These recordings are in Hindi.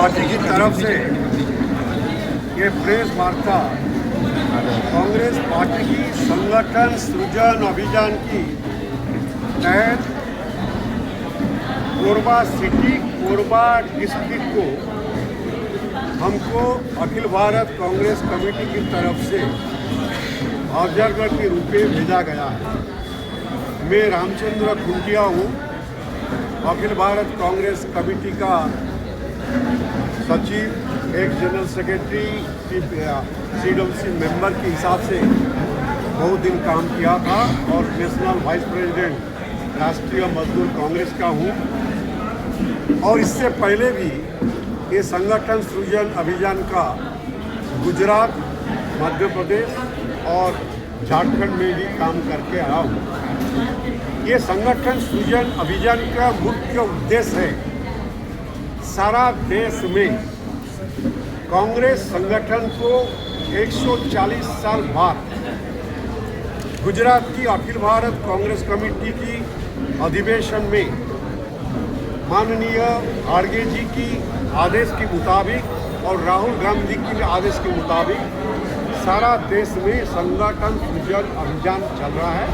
पार्टी की तरफ से ये प्रेस वार्ता कांग्रेस पार्टी की संगठन सृजन अभियान की तहत कोरबा सिटी कोरबा डिस्ट्रिक्ट को हमको अखिल भारत कांग्रेस कमेटी की तरफ से ऑब्जर्वर के रूप में भेजा गया है। मैं रामचंद्र खुंटिया हूँ, अखिल भारत कांग्रेस कमेटी का सचिव, एक जनरल सेक्रेटरी, CWC मेंबर के हिसाब से बहुत दिन काम किया था और नेशनल वाइस प्रेसिडेंट राष्ट्रीय मजदूर कांग्रेस का हूँ। और इससे पहले भी ये संगठन सृजन अभियान का गुजरात, मध्य प्रदेश और झारखंड में भी काम करके आया हूँ। ये संगठन सृजन अभियान का मुख्य उद्देश्य है सारा देश में कांग्रेस संगठन को 140 साल बाद गुजरात की अखिल भारत कांग्रेस कमेटी की अधिवेशन में माननीय खड़गे जी की आदेश के मुताबिक और राहुल गांधी के आदेश के मुताबिक सारा देश में संगठन सृजन अभियान चल रहा है।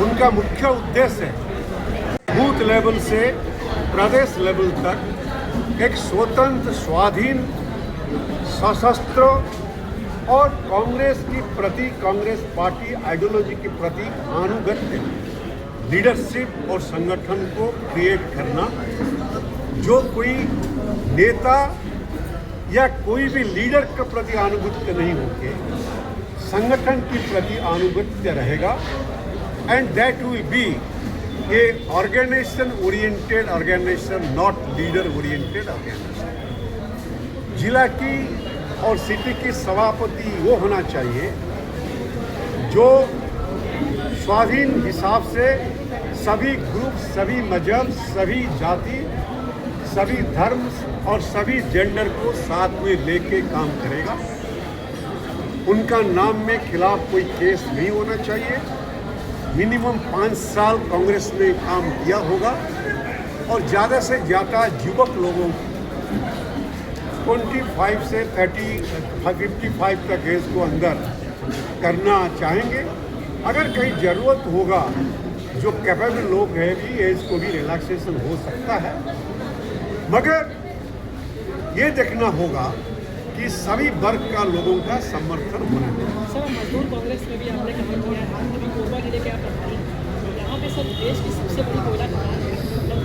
उनका मुख्य उद्देश्य है बूथ लेवल से प्रदेश लेवल तक एक स्वतंत्र, स्वाधीन, सशस्त्र और कांग्रेस की प्रति, कांग्रेस पार्टी आइडियोलॉजी के प्रति अनुगत्य लीडरशिप और संगठन को क्रिएट करना। जो कोई नेता या कोई भी लीडर के प्रति अनुगत्य नहीं होके संगठन के प्रति अनुगत्य रहेगा, and that will be a organization oriented organization, not leader oriented organization. जिला की और सिटी की सभापति वो होना चाहिए जो स्वाधीन हिसाब से सभी ग्रुप, सभी मजहब, सभी जाति, सभी धर्म और सभी जेंडर को साथ में लेके काम करेगा। उनका नाम में खिलाफ कोई केस नहीं होना चाहिए। मिनिमम 5 साल कांग्रेस में काम किया होगा और ज़्यादा से ज़्यादा युवक लोगों को 25 से 55 तक एज को अंदर करना चाहेंगे। अगर कहीं ज़रूरत होगा, जो कैपेबल लोग हैं भी एज को भी रिलैक्सेशन हो सकता है, मगर ये देखना होगा कि सभी वर्ग का लोगों का समर्थन होना चाहिए। सर, मजदूर कांग्रेस में भी आपने काम किया है, अभी कोरबा जिले के आप प्रभारी हैं। यहाँ पे सर देश की सबसे बड़ी कोयला खदान है,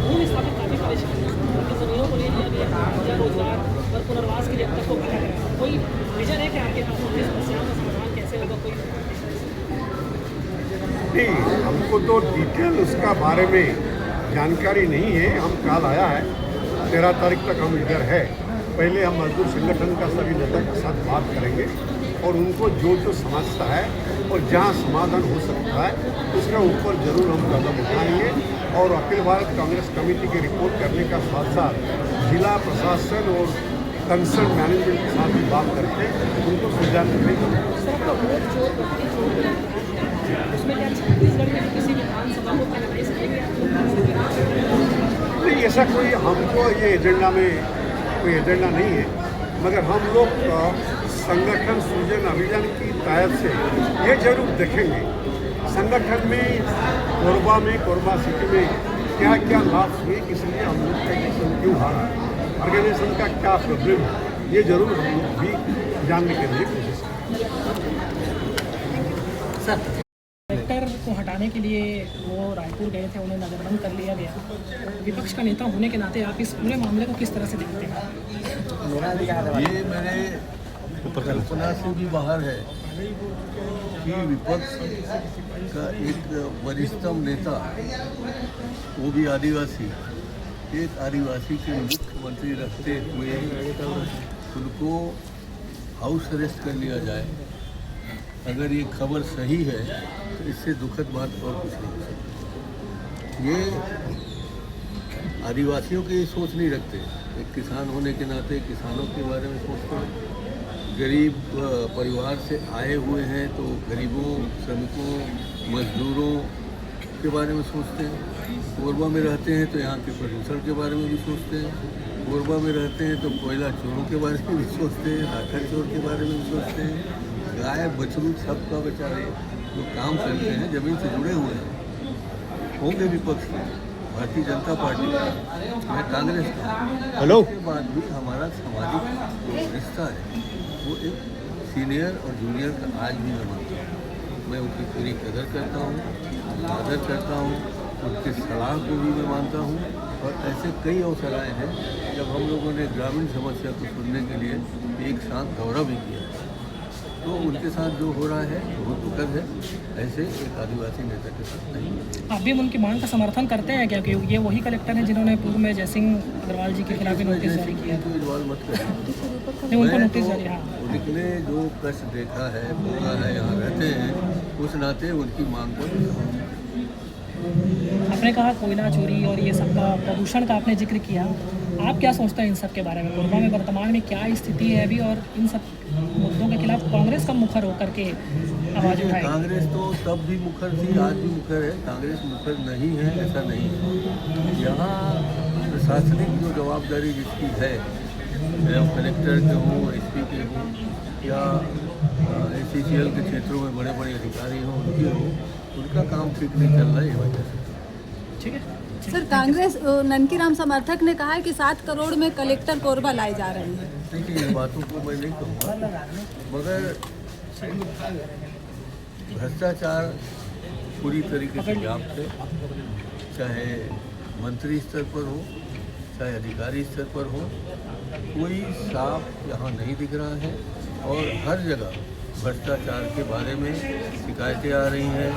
भूमि स्थापित काफ़ी परेशानी है, उनकी ज़मीनों को ले लिया गया, या रोजगार और पुनर्वास के लिए अब तक को कहा गया। कोई विजन है कि आपके पास उनकी समस्याओं का समाधान कैसे होगा? कोई नहीं, हमको तो डिटेल उसका बारे में जानकारी नहीं है। हम कल आया है, 13 तारीख तक हम इधर है। पहले हम मजदूर संगठन का सभी नेता के साथ बात करेंगे और उनको जो जो समस्या है और जहाँ समाधान हो सकता है उसके ऊपर जरूर हम कदम उठाएंगे। और अखिल भारत कांग्रेस कमेटी की रिपोर्ट करने का साथ साथ जिला प्रशासन और कंसर्न मैनेजमेंट के साथ भी बात करके उनको सुझाव देंगे। नहीं, ऐसा कोई हमको ये एजेंडा में कोई एजेंडा नहीं है, मगर हम लोग संगठन सृजन अभियान की तहत से ये जरूर देखेंगे संगठन में कोरबा सिटी में क्या क्या लाभ हुए, इसलिए हम लोग का इलेक्शन क्यों हारा, ऑर्गेनाइजेशन का क्या प्रॉब्लम है, ये जरूर हम लोग भी जानने के लिए कोशिश करेंगे। सर, कलेक्टर को हटाने के लिए वो रायपुर गए थे, उन्हें नजरबंद कर लिया गया। विपक्ष का नेता होने के नाते आप इस पूरे मामले को किस तरह से देखते हैं? ये मेरे कल्पना से भी बाहर है कि विपक्ष का एक वरिष्ठतम नेता, वो भी आदिवासी, एक आदिवासी के मुख्यमंत्री रखते हुए उनको हाउस अरेस्ट कर लिया जाए। अगर ये खबर सही है तो इससे दुखद बात और कुछ नहीं हो सकती। ये आदिवासियों की सोच नहीं रखते। एक किसान होने के नाते किसानों के बारे में सोचते हैं। गरीब परिवार से आए हुए हैं तो गरीबों, श्रमिकों, मजदूरों के बारे में सोचते हैं। कोरबा में रहते हैं तो यहाँ के प्रदूषण के बारे में भी सोचते हैं। कोरबा में रहते हैं तो कोयला चोरों के बारे में भी सोचते हैं, राखड़ चोर के बारे में भी सोचते हैं। गाय बछरू सबका बेचारे जो काम करते हैं ज़मीन से जुड़े हुए हैं, होंगे विपक्ष में, भारतीय जनता पार्टी का, मैं कांग्रेस का। हेलो। उसके बाद भी हमारा सामाजिक जो रिश्ता है वो एक सीनियर और जूनियर का आज भी मैं मानता हूँ। मैं उनकी पूरी कदर करता हूँ, आदर करता हूँ, उनके सलाह को भी मैं मानता हूँ। और ऐसे कई अवसर आए हैं जब हम लोगों ने ग्रामीण समस्या को सुनने के लिए एक साथ दौरा भी किया है। तो उनके साथ जो हो रहा है बहुत दुखद है, ऐसे एक आदिवासी नेता के साथ नहीं। आप भी उनकी मांग का समर्थन करते हैं क्या, कि ये वही कलेक्टर हैं जिन्होंने पूर्व में जयसिंह अग्रवाल जी के खिलाफ नोटिस जारी किया था? इन्वॉल्व मत करें, नहीं, उनको नोटिस जारी, हाँ। उनने जो कष्ट देखा है, भोगा है, यहाँ रहते हैं, उस नाते उनकी मांग को। आपने कहा कोयला चोरी और ये सब का प्रदूषण का आपने जिक्र किया, आप क्या सोचते हैं इन सब के बारे में? कोरबा में वर्तमान में क्या स्थिति है अभी, और इन सब मुद्दों के खिलाफ कांग्रेस कब मुखर होकर के आवाज़ उठाएगी? कांग्रेस तो तब भी मुखर थी, आज भी मुखर है। कांग्रेस मुखर नहीं है ऐसा नहीं है। यहाँ प्रशासनिक जो जवाबदारी जिसकी है, कलेक्टर के हों, SP के हों, या SCCL के क्षेत्रों में बड़े बड़े अधिकारी हों, उनके हों, उनका काम ठीक नहीं चल रहा है, ये वजह से। ठीक है सर, कांग्रेस ननकीराम समर्थक ने कहा है कि 7 करोड़ में कलेक्टर कोरबा लाए जा रहे हैं। देखिए, इन बातों को मैं नहीं कहूँगा, मगर भ्रष्टाचार पूरी तरीके से व्याप्त है, चाहे मंत्री स्तर पर हो, चाहे अधिकारी स्तर पर हो, कोई साफ यहाँ नहीं दिख रहा है। और हर जगह भ्रष्टाचार के बारे में शिकायतें आ रही हैं।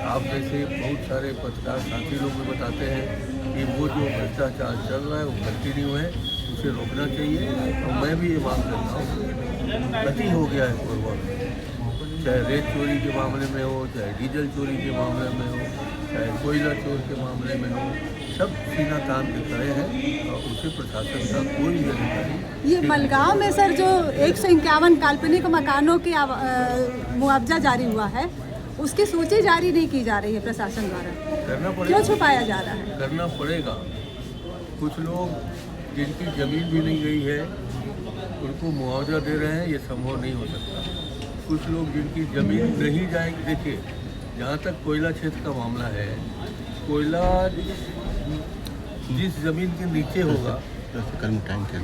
आप जैसे बहुत सारे पत्रकार साथी लोग भी बताते हैं कि वो जो भ्रष्टाचार चल रहा है वो कंटिन्यू है, उसे रोकना चाहिए। और मैं भी ये मांग करता हूँ, गति हो गया है कोरबा में, चाहे रेत चोरी के मामले में हो, चाहे डीजल चोरी के मामले में हो, चाहे कोयला चोर के मामले में हो, सब सीना तान के खड़े हैं और उसे प्रशासन का कोई भी अधिकारी। ये मलगांव में सर जो 151 काल्पनिक मकानों की मुआवजा जारी हुआ है, उसकी सूची जारी नहीं की जा रही है प्रशासन द्वारा, करना पड़ेगा। क्यों छुपाया जा रहा है? करना पड़ेगा। कुछ लोग जिनकी ज़मीन भी नहीं गई है उनको मुआवजा दे रहे हैं, ये संभव नहीं हो सकता। कुछ लोग जिनकी ज़मीन नहीं जाएगी, देखिए जहाँ तक कोयला क्षेत्र का मामला है, कोयला जिस ज़मीन के नीचे होगा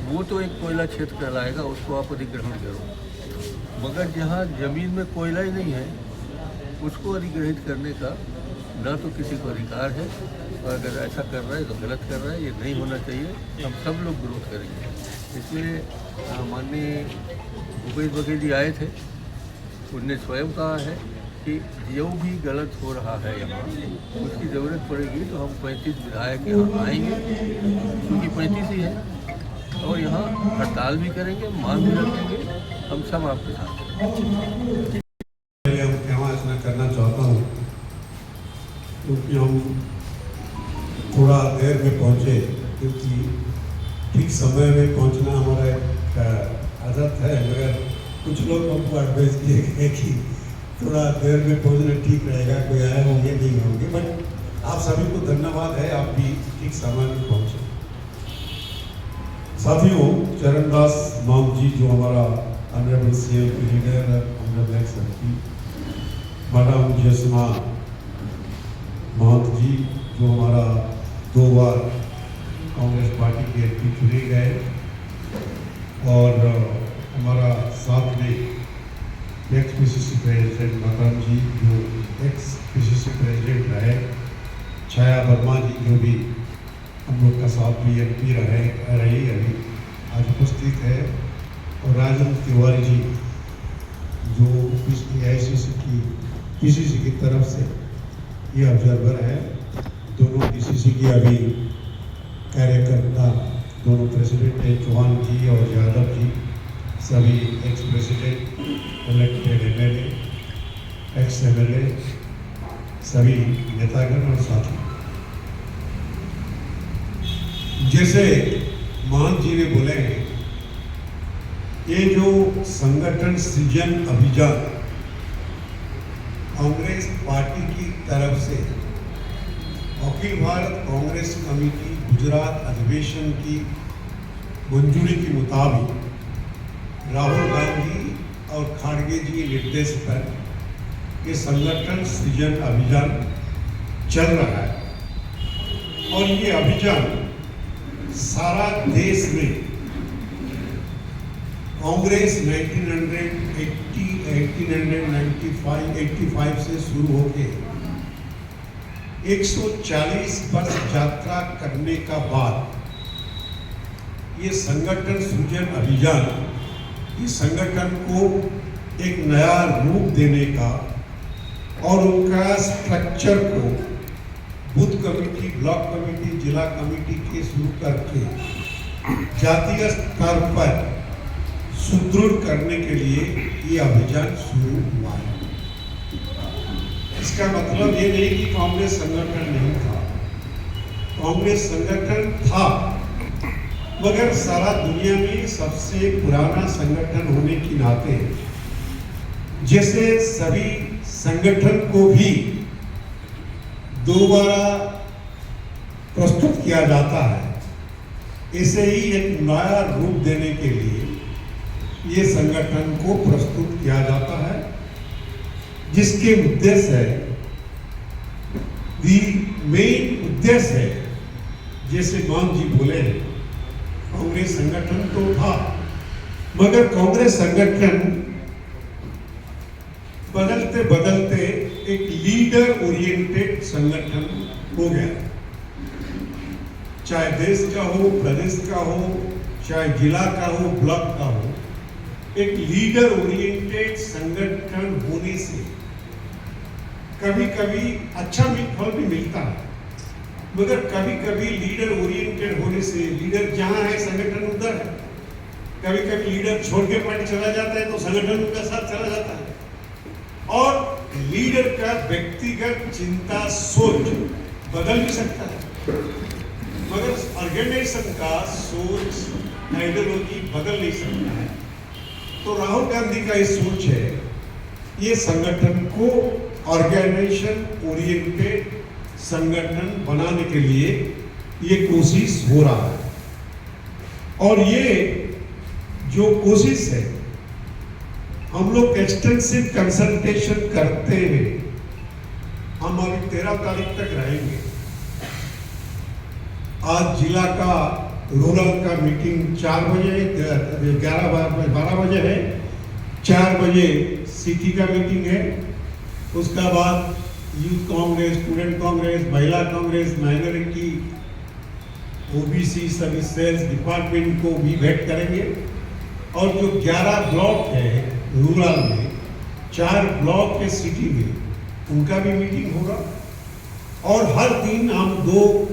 वो तो एक कोयला क्षेत्र कहलाएगा, उसको आप अधिग्रहण करो। मगर जहाँ ज़मीन में कोयला ही नहीं है उसको अधिग्रहित करने का ना तो किसी को अधिकार है, और अगर ऐसा कर रहा है तो गलत कर रहा है, ये नहीं होना चाहिए। हम सब लोग विरोध करेंगे। इसलिए माननीय भूपेश बघेल जी आए थे, उनने स्वयं कहा है कि जो भी गलत हो रहा है यहाँ, उसकी ज़रूरत पड़ेगी तो हम 35 विधायक यहाँ आएंगे, क्योंकि 35 ही है, और यहाँ हड़ताल भी करेंगे, मांग भी रखेंगे, हम सब आपके साथ हैं। मैं करना चाहता हूँ क्योंकि हम थोड़ा देर में पहुँचे, क्योंकि ठीक समय में पहुँचना हमारा एक आदत है, मगर कुछ लोग हमको एडवाइस किए गए कि थोड़ा देर में पहुँचना ठीक रहेगा, कोई आए होंगे नहीं होंगे, बट आप सभी को धन्यवाद है, आप भी ठीक समय में पहुँचे। साथियों, चरणदास माम जी जो हमारा ऑनरेबल CM के लीडर, ऑनरेबल एक्स-MP मैडम जसमा महंत जी जो हमारा 2 बार कांग्रेस पार्टी के MP चुने गए, और हमारा साथ में एक्स PCC प्रेसिडेंट मकरम जी जो एक्स PCC प्रेसिडेंट रहे, छाया वर्मा जी जो भी हम लोग का साथ भी MP रही अभी आज उपस्थित है, और राजेंद्र तिवारी जी जो PCC की तरफ से ये ऑब्जर्वर है। दोनों PCC की अभी कार्यकर्ता दोनों प्रेसिडेंट हैं, चौहान जी और यादव जी, सभी ex president, elected MLA, x MLA, सभी नेतागण और साथी। जैसे महंत जी ने बोले, ये जो संगठन सृजन अभियान कांग्रेस पार्टी की तरफ से अखिल भारत कांग्रेस कमेटी गुजरात अधिवेशन की मंजूरी के मुताबिक राहुल गांधी और खाड़गे जी के निर्देश पर ये संगठन सृजन अभियान चल रहा है और ये अभियान सारा देश में कांग्रेस 1885 से शुरू होके 140 वर्ष यात्रा करने का बाद ये संगठन सृजन अभियान इस संगठन को एक नया रूप देने का और उनका स्ट्रक्चर को बूथ कमेटी, ब्लॉक कमेटी, जिला कमेटी के शुरू करके जातीय स्तर पर सुदृढ़ करने के लिए ये अभियान शुरू हुआ है। इसका मतलब ये नहीं कि कांग्रेस संगठन नहीं था, कांग्रेस संगठन था, मगर सारा दुनिया में सबसे पुराना संगठन होने के नाते जैसे सभी संगठन को भी दोबारा प्रस्तुत किया जाता है, ऐसे ही एक नया रूप देने के लिए ये संगठन को प्रस्तुत किया जाता है, जिसके उद्देश्य है मेन उद्देश्य है जैसे मान जी बोले कांग्रेस संगठन तो था, मगर कांग्रेस संगठन बदलते बदलते एक लीडर ओरिएंटेड संगठन हो गया। चाहे देश का हो, प्रदेश का हो, चाहे जिला का हो, ब्लॉक का हो, एक लीडर ओरिएंटेड संगठन होने से कभी कभी अच्छा फल भी मिलता है, मगर कभी कभी लीडर ओरिएंटेड होने से लीडर जहां है संगठन उधर है। कभी कभी लीडर छोड़ के पार्टी चला जाता है तो संगठन उनके साथ चला जाता है और लीडर का व्यक्तिगत चिंता सोच बदल भी सकता है, मगर ऑर्गेनाइजेशन का सोच आइडियोलॉजी बदल नहीं सकता है। तो राहुल गांधी का ये सोच है, ये संगठन को ऑर्गेनाइजेशन ओरिएंटेड संगठन बनाने के लिए ये कोशिश हो रहा है और ये जो कोशिश है हम लोग एक्सटेंसिव कंसल्टेशन करते हैं। हम अभी 13 तारीख तक रहेंगे। आज जिला का रूरल का मीटिंग 4 बजे 12 बजे है, 4 बजे सिटी का मीटिंग है, उसका बाद यूथ कांग्रेस, स्टूडेंट कांग्रेस, महिला कांग्रेस, माइनॉरिटी, ओबीसी सभी सेल्स डिपार्टमेंट को भी भेंट करेंगे और जो 11 ब्लॉक है रूरल में, 4 ब्लॉक है सिटी में, उनका भी मीटिंग होगा और हर दिन हम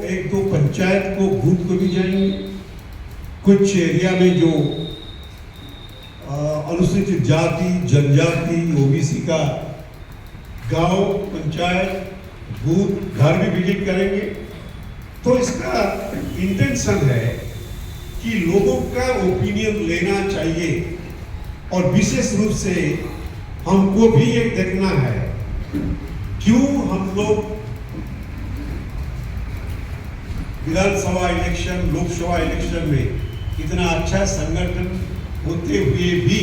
एक दो पंचायत को बूथ को भी जाएंगे। कुछ एरिया में जो अनुसूचित जाति, जनजाति, ओबीसी का गांव, पंचायत, बूथ, घर भी विजिट करेंगे। तो इसका इंटेंशन है कि लोगों का ओपिनियन लेना चाहिए और विशेष रूप से हमको भी ये देखना है क्यों हम लोग विधानसभा इलेक्शन, लोकसभा इलेक्शन में इतना अच्छा संगठन होते हुए भी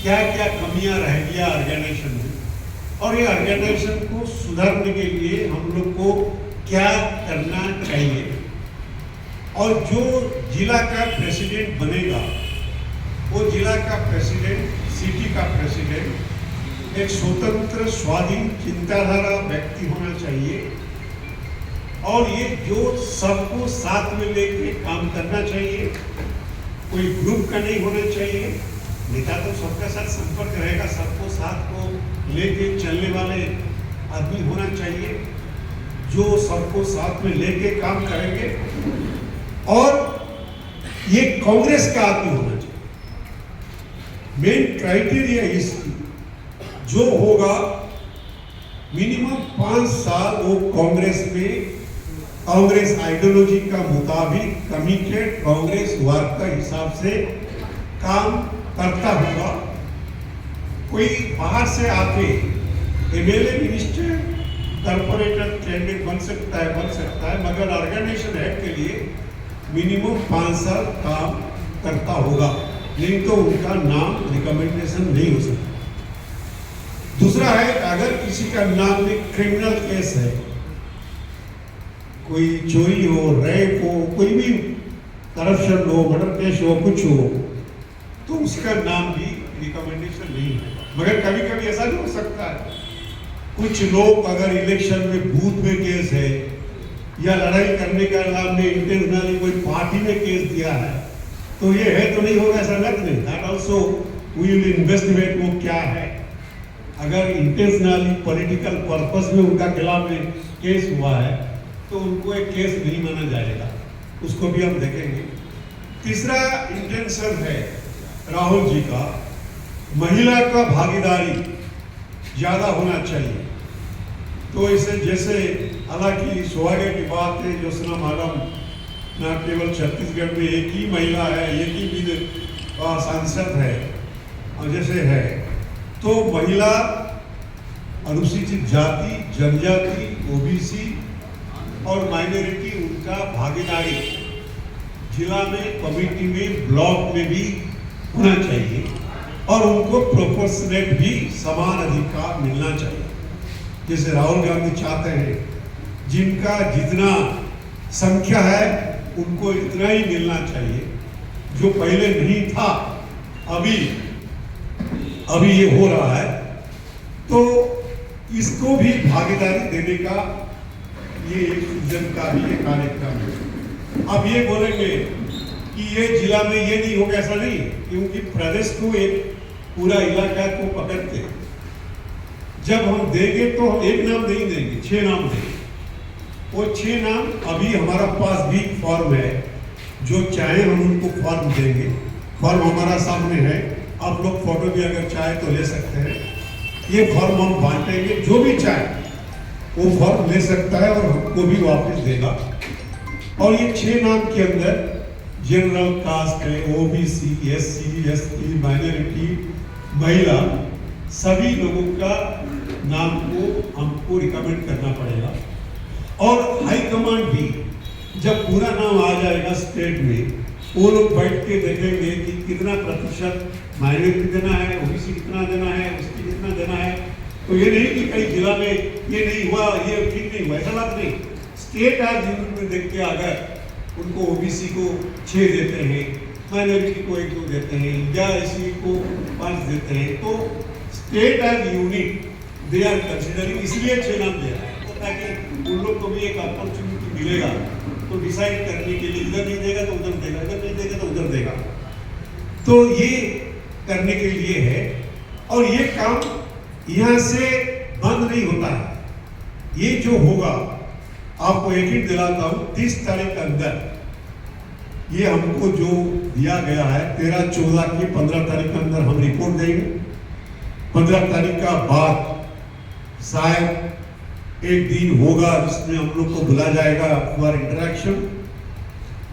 क्या क्या कमियां रह गया ऑर्गेनाइजेशन में और ये ऑर्गेनाइजेशन को सुधारने के लिए हम लोग को क्या करना चाहिए। और जो जिला का प्रेसिडेंट बनेगा वो जिला का प्रेसिडेंट, सिटी का प्रेसिडेंट एक स्वतंत्र स्वाधीन चिंताधारा व्यक्ति होना चाहिए और ये जो सबको साथ में लेके काम करना चाहिए, कोई ग्रुप का नहीं होना चाहिए। नेता तो सबका साथ संपर्क रहेगा, सबको साथ को लेके चलने वाले आदमी होना चाहिए जो सबको साथ में लेके काम करेंगे और ये कांग्रेस का आदमी होना चाहिए। मेन क्राइटेरिया इसकी जो होगा मिनिमम 5 साल वो कांग्रेस में कांग्रेस आइडियोलॉजी का मुताबिक कमिटेड कांग्रेस वर्क का हिसाब से काम करता होगा। कोई बाहर से आके एमएलए, मिनिस्टर, कॉर्पोरेटर कैंडिडेट बन सकता है, मगर ऑर्गेनाइजेशन हेड के लिए मिनिमम 5 साल काम करता होगा, नहीं तो उनका नाम रिकमेंडेशन नहीं हो सकता। दूसरा है, अगर किसी का नाम में क्रिमिनल केस है, कोई चोरी हो, रेप हो, कोई भी करप्शन हो, मर्डर केस हो, कुछ हो, तो उसका नाम भी रिकमेंडेशन नहीं है। मगर कभी कभी ऐसा नहीं हो सकता है, कुछ लोग अगर इलेक्शन में बूथ में केस है या लड़ाई करने के नाम में इंटेंशनली कोई पार्टी में केस दिया है, तो ये है तो नहीं होगा ऐसा नहीं। That also we will investigate वो क्या है। अगर इंटेंशनली पॉलिटिकल पर्पस में उनका खिलाफ में केस हुआ है तो उनको एक केस नहीं माना जाएगा, उसको भी हम देखेंगे। तीसरा इंटेंशन है राहुल जी का, महिला का भागीदारी ज्यादा होना चाहिए। तो इसे जैसे हालांकि सौभाग्य की बात है, ज्योत्सना मैडम न केवल छत्तीसगढ़ में एक ही महिला है, एक ही भी सांसद है, और जैसे है तो महिला, अनुसूचित जाति, जनजाति, ओबीसी और माइनॉरिटी, उनका भागीदारी जिला में, कमेटी में, ब्लॉक में भी होना चाहिए और उनको प्रोपोर्शनेट भी समान अधिकार मिलना चाहिए। जैसे राहुल गांधी चाहते हैं जिनका जितना संख्या है उनको इतना ही मिलना चाहिए, जो पहले नहीं था, अभी ये हो रहा है। तो इसको भी भागीदारी देने का ये एक सीजन का भी एक कार्यक्रम है। अब ये बोलेंगे कि ये जिला में ये नहीं होगा, ऐसा नहीं, क्योंकि प्रदेश को एक पूरा इलाका को पकड़ते, जब हम देंगे तो हम एक नाम नहीं देंगे, 6 नाम देंगे। वो 6 नाम अभी हमारा पास भी फॉर्म है, जो चाहे हम उनको फॉर्म देंगे। फॉर्म हमारा सामने है, आप लोग फोटो भी अगर चाहे तो ले सकते हैं। ये फॉर्म हम बांटेंगे, जो भी चाहे वो फॉर्म ले सकता है और हमको भी वापस देगा। और ये 6 नाम के अंदर जनरल कास्ट है, ओबीसी, एससी, एसटी, माइनॉरिटी, महिला, सभी लोगों का नाम को हमको रिकमेंड करना पड़ेगा। और हाई कमांड भी जब पूरा नाम आ जाएगा स्टेट में, वो लोग बैठ के देखेंगे कि कितना प्रतिशत माइनॉरिटी देना है, ओबीसी कितना देना है, एसटी कितना देना है। तो ये नहीं कि कई जिला में ये नहीं हुआ, ये ठीक नहीं हुआ, ऐसा बात नहीं। स्टेट आज में देख के अगर उनको ओबीसी को 6 देते हैं, माइनॉरिटी को 1-2 देते हैं, या एससी को 5 देते हैं, तो state as unit they are considering, इसलिए 6 नाम दे रहा है, ताकि उन लोग को भी एक अपॉर्चुनिटी मिलेगा तो डिसाइड करने के लिए, इधर नहीं देगा तो उधर देगा, इधर नहीं देगा तो उधर देगा। तो ये करने के लिए है। और ये काम यहाँ से बंद नहीं होता है। ये जो होगा, आपको एक ही दिलाता हूँ, 30 तारीख के अंदर ये हमको जो दिया गया है, 13, 14 की 15 तारीख के अंदर हम रिपोर्ट देंगे। 15 तारीख का बाद शायद एक दिन होगा जिसमें हम लोग को बुला जाएगा फॉर इंटरेक्शन,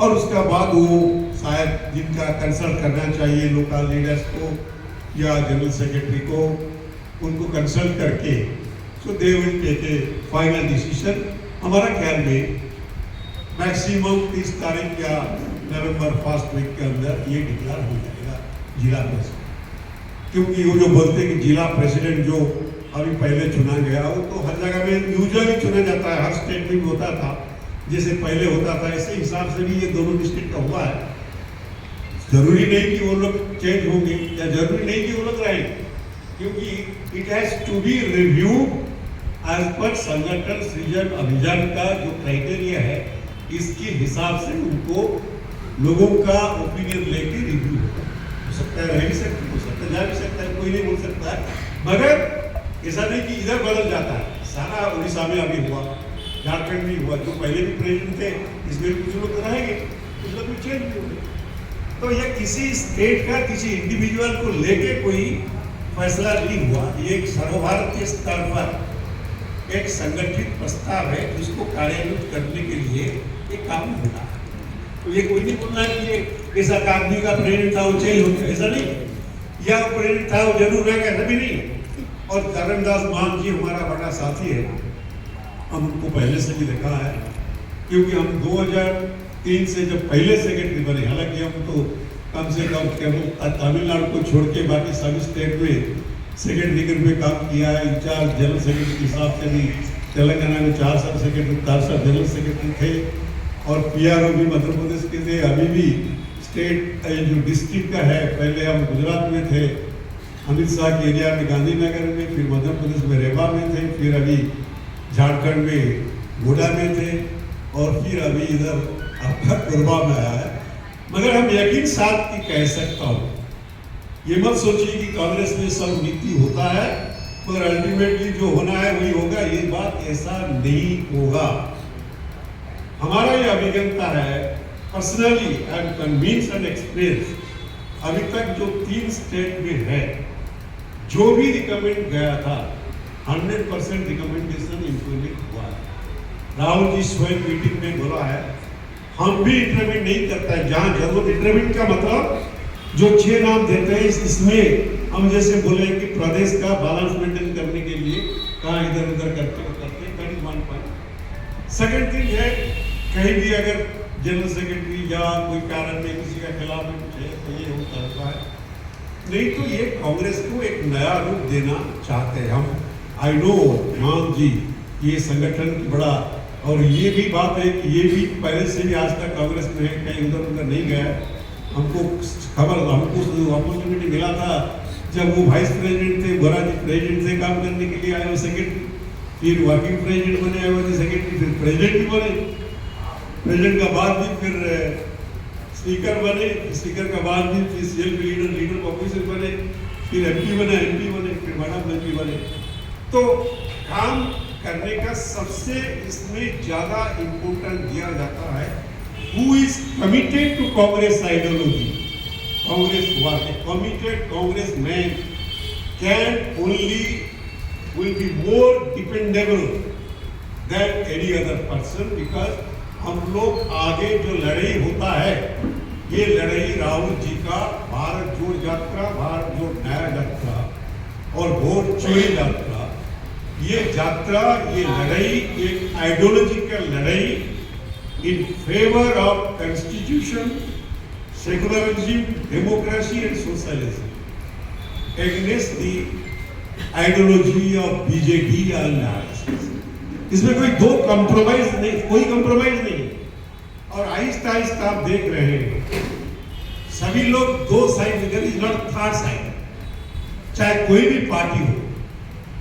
और उसका बाद वो शायद जिनका कंसल्ट करना चाहिए लोकल लीडर्स को या जनरल सेक्रेटरी को, उनको कंसल्ट करके so they will take a final decision. हमारा ख्याल में मैक्सिमम 30 तारीख या नवंबर फर्स्ट वीक के अंदर ये डिक्लेयर हो जाएगा जिला प्रेसिडेंट। क्योंकि वो जो बोलते हैं कि जिला प्रेसिडेंट जो अभी पहले चुना गया, वो तो हर जगह में यूजुअली चुना जाता है, हर स्टेट में भी होता था, जैसे पहले होता था, इसी हिसाब से भी ये दोनों डिस्ट्रिक्ट का हुआ है। जरूरी नहीं कि वो लोग चेंज होंगे या जरूरी नहीं कि वो लोग रहेंगे, क्योंकि it has to be review as per संगठन सृजन अभियान का जो क्राइटेरिया है, इसके हिसाब से उनको लोगों का ओपिनियन लेके रिव्यू हो सकता है, रह भी सकता हो सकता है, जा भी सकता है, कोई नहीं बोल सकता है। मगर ऐसा नहीं कि इधर बदल जाता है। सारा उड़ीसा में अभी हुआ, झारखंड में हुआ, जो पहले भी प्रेसिडेंट थे इसमें कुछ लोग रहेंगे, कुछ लोग चेंज भी होंगे। तो ये किसी स्टेट का किसी इंडिविजुअल को लेके कोई फैसला नहीं हुआ, ये एक सर्वभारतीय स्तर पर एक संगठित प्रस्ताव है जिसको कार्यान्वित करने के लिए एक काम होना है। तो ये कोई नहीं बोलना है कि ये ऐसा आदमी का प्रेरित था वो चेंज हो गया, ऐसा नहीं, या प्रेरित था वो जरूर रहेगा, ऐसा भी नहीं। और धर्मदास मान जी हमारा बड़ा साथी है, हम उनको पहले से भी देखा है, क्योंकि हम 2013 3 से जब पहले सेक्रेटरी बने, हालांकि हम तो कम से कम तमिलनाडु को छोड़ के बाकी सभी स्टेट में सेक्रेटरी के रूप में काम किया है। इंचार्ज जनरल सेक्रेटरी के हिसाब से भी तेलंगाना में 4 सब सेक्रेटरी, 4 सब जनरल सेक्रेटरी थे और PRO भी मध्य प्रदेश के थे। अभी भी स्टेट जो डिस्ट्रिक्ट का है, पहले हम गुजरात में थे, अमित शाह के एरिया में गांधीनगर में, फिर मध्य प्रदेश में रेवा में थे, फिर अभी झारखंड में गोडा में थे और फिर अभी इधर आपका कोरबा में आया है। मगर हम यकीन साथ की कह सकता हूँ, ये मत सोचिए कि कांग्रेस में सब नीति होता है मगर अल्टीमेटली जो होना है वही होगा, ये बात ऐसा नहीं होगा। हमारा ये अभिज्ञता है, personally I am convinced and experience, अभी तक जो 3 स्टेट में है, जो भी रिकमेंड गया था 100% रिकमेंडेशन इम्प्लीमेंट हुआ है। राहुल जी स्वयं मीटिंग में बोला है, हम भी इंटरवेंट नहीं करता है जहां जरूरत। इंटरवेंट का मतलब जो 6 नाम देते हैं, इसमें हम जैसे बोले कि प्रदेश का बैलेंस मेंटेन करने के लिए कहाँ इधर उधर करते that is 1 point. Second thing है, कहीं भी अगर जनरल सेक्रेटरी या कोई कारण में किसी का खिलाफ में कुछ है तो ये होता रहता है, नहीं तो ये कांग्रेस को एक नया रूप देना चाहते हैं हम। आई नो मान जी ये संगठन बड़ा, और ये भी बात है कि ये भी पहले से भी आज तक कांग्रेस में है, कहीं उधर उधर नहीं गया। हमको अपॉर्चुनिटी मिला था जब वो वाइस प्रेसिडेंट थे, गोरा जी प्रेसिडेंट से काम करने के लिए आए वो सेक्रेटरी, फिर वर्किंग प्रेसिडेंट बने आए वो सेक्रेटरी, फिर प्रेसिडेंट भी बने, प्रेसिडेंट का बाद भी फिर स्पीकर बने, स्पीकर का बाद भी फिर सेल्फ लीडर ऑफ ऑपोजिशन बने, फिर MP बने, फिर मैडम MP बने। तो काम करने का सबसे इसमें ज्यादा इम्पोर्टेंस दिया जाता है who is committed to Congress ideology. Congress वाले committed Congress man can only will be more dependable than any other person, because हम लोग आगे जो लड़ाई होता है, ये लड़ाई राहुल जी का भारत जोड़ यात्रा, भारत जोड़ नया यात्रा और वोट चोरी यात्रा, ये यात्रा, ये लड़ाई एक आइडियोलॉजिकल लड़ाई in favour of constitution, secularism, democracy and socialism against the ideology of BJP and RSS। इसमें कोई दो कंप्रोमाइज नहीं, कोई कंप्रोमाइज नहीं। और आहिस्ता आहिस्ता आप देख रहे हैं सभी लोग दो साइड, इधर इज नॉट थर्ड साइड, चाहे कोई भी पार्टी हो,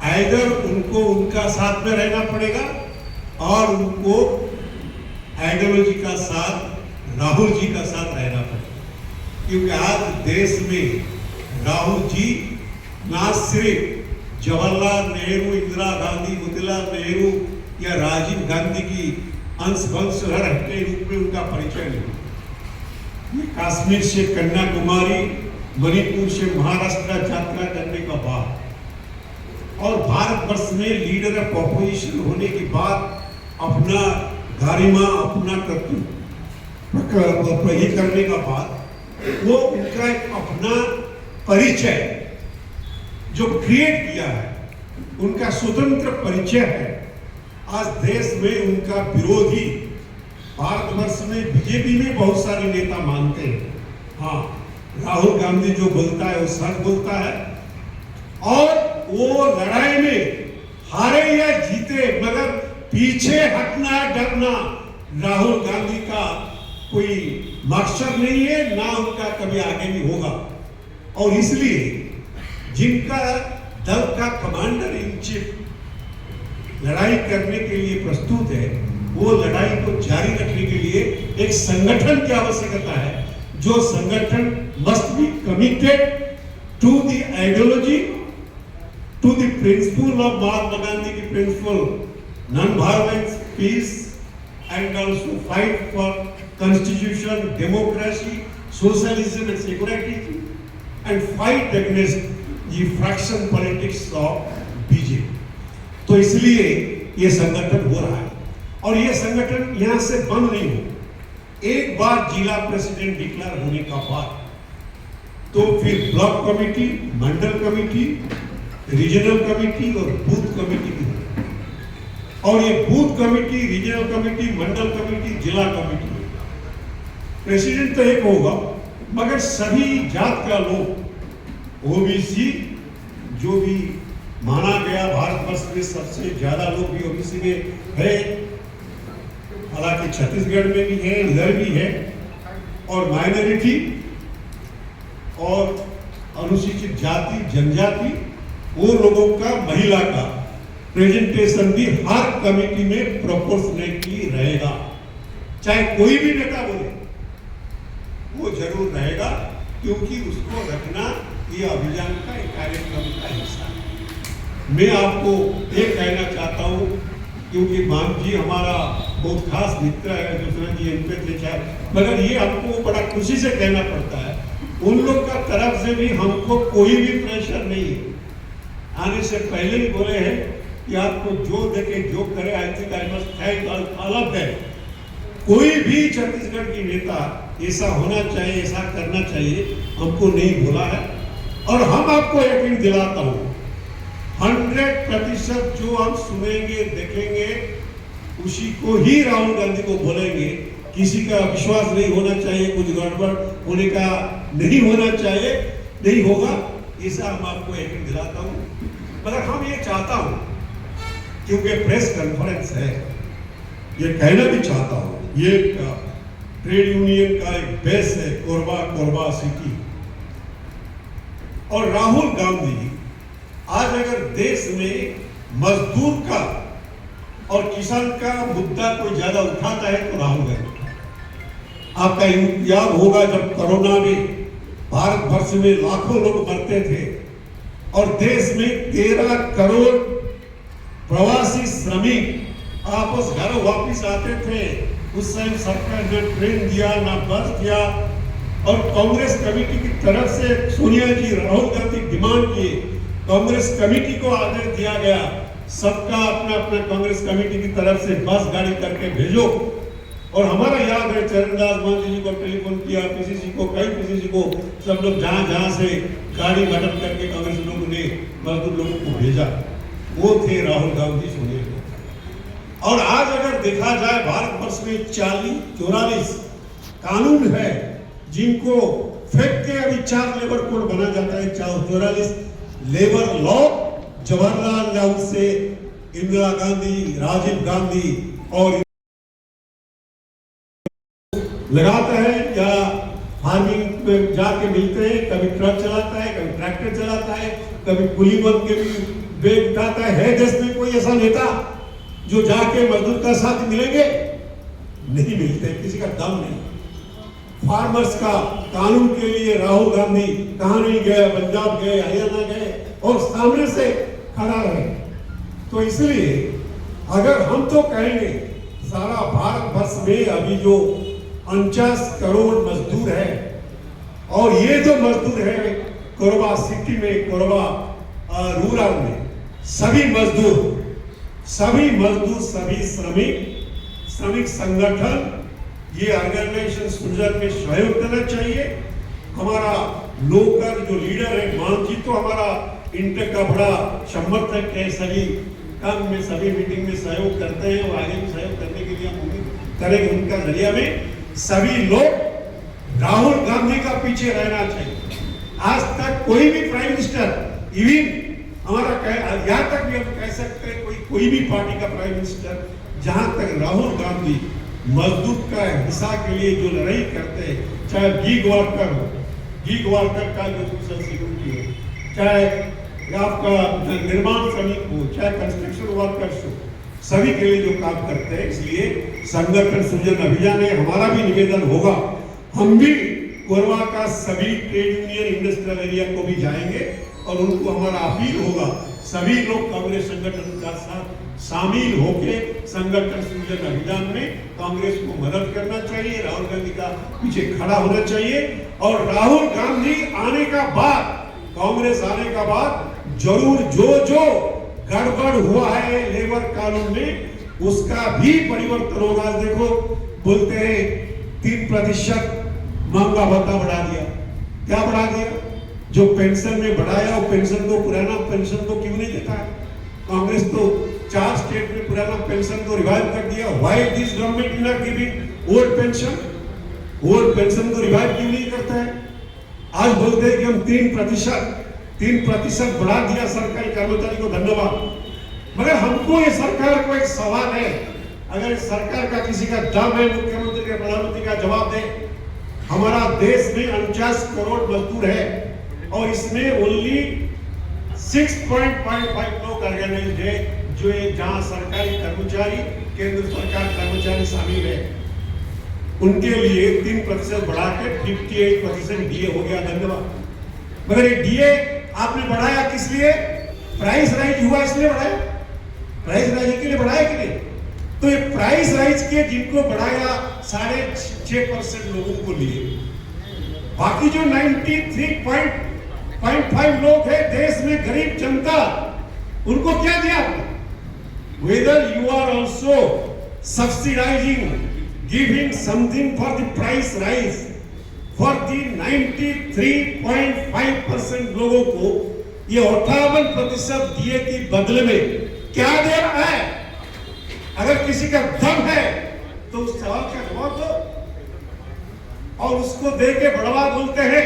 आइदर उनको उनका साथ में रहना पड़ेगा और उनको आइडियोलॉजी का साथ, राहुल जी का साथ रहना पड़ेगा। क्योंकि आज देश में राहुल जी ना सिर्फ जवाहरलाल नेहरू, इंदिरा गांधी, मोतीलाल नेहरू या राजीव गांधी की अंश वंशधर के रूप में उनका परिचय नहीं, ये कश्मीर से कन्याकुमारी, मणिपुर से महाराष्ट्र यात्रा करने का बाद और भारतवर्ष में लीडर ऑफ ऑपोजिशन होने के बाद अपना गरिमा, अपना कर्तव्य ये करने का बाद वो उनका एक अपना परिचय जो क्रिएट किया है, उनका स्वतंत्र परिचय है। आज देश में उनका विरोधी भारतवर्ष में BJP में बहुत सारे नेता मानते हैं, हाँ राहुल गांधी जो बोलता है वो सच बोलता है और वो लड़ाई में हारे या जीते मगर पीछे हटना डरना राहुल गांधी का कोई मकसद नहीं है, ना उनका कभी आगे भी होगा। और इसलिए जिनका दल का कमांडर इन चीफ लड़ाई करने के लिए प्रस्तुत है, वो लड़ाई को जारी रखने के लिए एक संगठन की आवश्यकता है, जो संगठन must be committed to the ideology, to the principle of Mahatma Gandhi की principle non-violence, peace and also fight for constitution, democracy, socialism and security and fight against the fraction politics of BJP। तो इसलिए ये संगठन हो रहा है और ये संगठन यहाँ से बंद नहीं हो। एक बार जिला प्रेसिडेंट डिक्लेयर होने का बाद तो फिर ब्लॉक कमेटी, मंडल कमेटी, रीजनल कमेटी और बूथ कमेटी भी और ये बूथ कमेटी, रीजनल कमेटी, मंडल कमेटी, जिला कमेटी प्रेसिडेंट तो एक होगा, मगर सभी जात का लोग, ओबीसी जो भी माना गया भारतवर्ष में सबसे ज्यादा लोग भी ओबीसी में है, हालांकि छत्तीसगढ़ में भी है, इधर भी है, और माइनॉरिटी और अनुसूचित जाति जनजाति वो लोगों का, महिला का प्रेजेंटेशन भी हर कमेटी में प्रोपोर्शनेटली रहेगा। चाहे कोई भी नेता बोले वो जरूर रहेगा, क्योंकि उसको रखना ये अभियान का एक कार्यक्रम का हिस्सा है। मैं आपको ये कहना चाहता हूँ, क्योंकि मान जी हमारा बहुत खास मित्र है, दूसरा जी एमपी थे चाहे, मगर ये आपको बड़ा खुशी से कहना पड़ता है, उन लोग का तरफ से भी हमको कोई भी प्रेशर नहीं है। आने से पहले ही बोले हैं कि आपको जो देखे जो करे, I think I must thank all of them. कोई भी छत्तीसगढ़ की नेता ऐसा होना चाहिए, ऐसा करना चाहिए, हमको नहीं बोला है। और हम आपको यकीन दिलाता हूँ 100% जो हम सुनेंगे देखेंगे उसी को ही राहुल गांधी को बोलेंगे। किसी का विश्वास नहीं होना चाहिए, कुछ गड़बड़ होने का नहीं होना चाहिए, नहीं होगा, ऐसा हम आपको यकीन दिलाता हूँ। मगर हम ये चाहता हूँ, क्योंकि प्रेस कॉन्फ्रेंस है, ये कहना भी चाहता हूँ, ये ट्रेड यूनियन का एक बेस है कोरबा सिटी, और राहुल गांधी आज अगर देश में मजदूर का और किसान का मुद्दा कोई ज्यादा उठाता है तो राहुल गांधी। आपका याद होगा जब कोरोना में भारत वर्ष में लाखों लोग मरते थे और देश में 13 करोड़ प्रवासी श्रमिक आपस घर वापिस आते थे, उस समय सरकार ने ट्रेन दिया, ना बस दिया, और कांग्रेस कमेटी की तरफ से सोनिया जी राहुल गांधी डिमांड किए, कांग्रेस कमेटी को आदेश दिया गया सबका अपना अपना कांग्रेस कमेटी की तरफ से बस गाड़ी करके भेजो। और हमारा याद है चरणदास मांझी जी को टेलीफोन किया, पीसीसी को, कई पीसीसी को, सब लोग जहां से गाड़ी मदद करके कांग्रेस लोगों ने मजदूर लोगों को भेजा, वो थे राहुल गांधी सोनिया जी। और आज अगर देखा जाए भारतवर्ष में 44 कानून है जिनको फेंक के अभी 4 लेबर कोड बना जाता है, 44 लेबर लॉ जवाहरलाल नेहरू से इंदिरा गांधी, राजीव गांधी और लगाता है, या फार्मिंग में जाके मिलते हैं, कभी ट्रक चलाता है, कभी ट्रैक्टर चलाता है, कभी कुली बन के भी बैग उठाता है देश में कोई ऐसा नेता जो जाके मजदूर का साथ मिलेंगे? नहीं मिलते, किसी का दम नहीं। फार्मर्स का कानून के लिए राहुल गांधी कहां नहीं गए, पंजाब गए, हरियाणा गए और सामने से खड़ा रहे। तो इसलिए अगर हम तो कहेंगे सारा भारतवर्ष में अभी जो 49 करोड़ मजदूर है, और ये जो मजदूर है कोरबा सिटी में, कोरबा रूरल में, सभी मजदूर, सभी श्रमिक संगठन, ये ऑर्गेनाइजेशन सृजन में सहयोग देना चाहिए। हमारा लोकल जो लीडर है मान जी, तो हमारा इंटर का बड़ा समर्थक है, सभी काम में, सभी मीटिंग में सहयोग करते हैं, और आगे भी सहयोग करने के लिए हम उम्मीद करेंगे उनका जरिया में सभी लोग राहुल गांधी का पीछे रहना चाहिए। आज तक कोई भी प्राइम मिनिस्टर, इवन हमारा यहाँ तक भी हम कह सकते हैं कोई भी पार्टी का प्राइम मिनिस्टर, जहां तक राहुल गांधी मजदूर का हिस्सा के लिए जो लड़ाई करते हैं, चाहे गीग वर्कर हो, गीग वर्कर का जो सोशल सिक्योरिटी हो, चाहे आपका निर्माण श्रमिक हो, चाहे कंस्ट्रक्शन वर्कर्स हो, सभी के लिए जो काम करते हैं। इसलिए संगठन सृजन अभियान है, हमारा भी निवेदन होगा, हम भी कोरबा का सभी ट्रेड यूनियन इंडस्ट्रियल एरिया को भी जाएंगे और उनको हमारा अपील होगा सभी लोग कांग्रेस संगठन का साथ शामिल होके संगठन सृजन अभियान में कांग्रेस को मदद करना चाहिए, राहुल गांधी का पीछे खड़ा होना चाहिए। और राहुल गांधी आने का बाद, कांग्रेस आने का बाद जरूर जो गड़बड़ हुआ है लेबर कानून में उसका भी परिवर्तन होगा। देखो बोलते हैं 3% महंगा भत्ता बढ़ा दिया, क्या बढ़ा दिया? जो पेंशन में बढ़ाया वो पेंशन को, पुराना पेंशन को क्यों नहीं देता है? कांग्रेस तो 4 स्टेट में पुराना पेंशन को रिवाइव कर दिया। Why this government is not giving old pension? वो पेंशन को रिवाइव क्यों नहीं करता है? आज बोलते हैं कि हम 3% बढ़ा दिया सरकारी कर्मचारी को, धन्यवाद। मगर हमको ये सरकार को एक सवाल है, अगर सरकार का किसी का दम है, मुख्यमंत्री का, प्रधानमंत्री का जवाब दे। हमारा देश में 49 करोड़ मजदूर है और इसमें ओनली 6.55 लोग ऑर्गेनाइज्ड है, जो जहां सरकारी कर्मचारी, केंद्र सरकार कर्मचारी शामिल है। उनके लिए 3% बढ़ा के 58% डीए हो गया, धन्यवाद। मगर ये डीए आपने बढ़ाया किस लिए? प्राइस राइज हुआ इसलिए बढ़ाया, प्राइस राइज के लिए बढ़ाया कि नहीं? तो ये प्राइस राइज के जिनको बढ़ाया 6.5% लोगों को लिए, बाकी जो 93.5 लोग हैं देश में, गरीब जनता, उनको क्या दिया? Whether you are also subsidizing, giving something for the price rise for the 93.5% लोगों को, ये 58% दिए के बदले में क्या दे रहा है? अगर किसी का दम है तो उस सवाल का जवाब दो, और उसको दे के बढ़वा बोलते हैं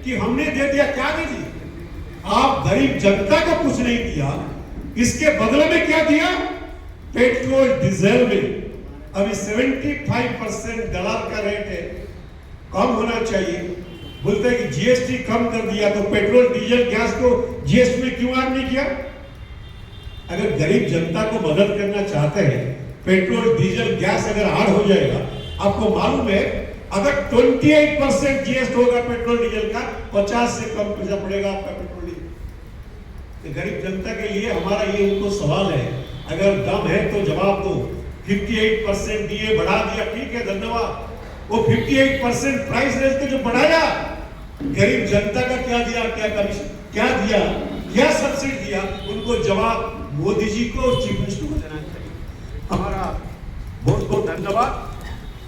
कि हमने दे दिया। क्या दे दिया? आप गरीब जनता को कुछ नहीं दिया, इसके बदले में क्या दिया? पेट्रोल डीजल में अभी 75% डॉलर का रेट है, कम होना चाहिए। बोलते हैं कि जीएसटी कम कर दिया, तो पेट्रोल डीजल गैस को जीएसटी में क्यों ऐड नहीं किया? अगर गरीब जनता को मदद करना चाहते हैं, पेट्रोल डीजल गैस अगर ऐड हो जाएगा, आपको मालूम है अगर 28% जीएसटी होगा पेट्रोल डीजल का, 50 से कम पैसा पड़ेगा आपका पेट्रोल डीजल। तो गरीब जनता के लिए हमारा ये उनको सवाल है, अगर दम है तो जवाब दो। 58% डीए बढ़ा दिया, ठीक है, धन्यवाद। वो 58% प्राइस रेट के जो बढ़ाया, गरीब जनता का क्या दिया? क्या कमीशन क्या दिया? क्या सब्सिडी दिया? उनको जवाब मोदी जी को और चीफ मिनिस्टर को देना चाहिए। हमारा बहुत बहुत धन्यवाद।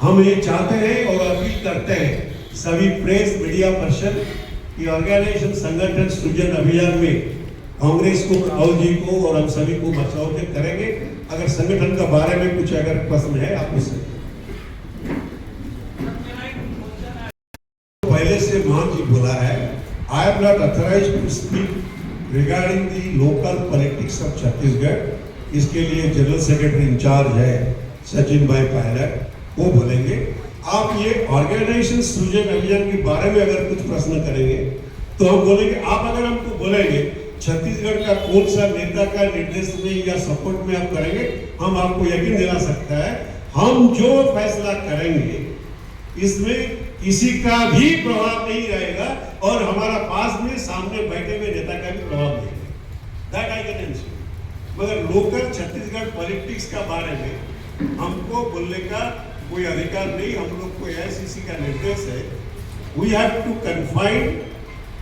हम ये चाहते हैं और अपील करते हैं सभी प्रेस मीडिया पर्सन की ऑर्गेनाइजेशन, संगठन सृजन अभियान में कांग्रेस को, राहुल जी को और हम सभी को बचाव के करेंगे। अगर संगठन के बारे में कुछ अगर प्रश्न है आप उससे पहले से मान जी बोला है, I am not authorised to speak regarding the local politics of Chhattisgarh. इसके लिए जनरल सेक्रेटरी इंचार्ज है सचिन भाई पायलट, वो बोलेंगे। आप ये ऑर्गेनाइजेशन सृजन अभियान के बारे में अगर कुछ प्रश्न करेंगे तो हम बोलेंगे। आप अगर हमको बोलेंगे छत्तीसगढ़ का कौन सा नेता का निर्देश में या सपोर्ट में आप करेंगे, हम आपको यकीन दिला सकता है हम जो फैसला करेंगे इसमें किसी का भी प्रभाव नहीं रहेगा और हमारा पास में सामने बैठे हुए नेता का भी प्रभाव नहीं रहेगा। That I can ensure. मगर लोकल छत्तीसगढ़ पॉलिटिक्स का बारे में हमको बोलने का कोई अधिकार नहीं। हम लोग को एआईसीसी का निर्देश है, we have to confine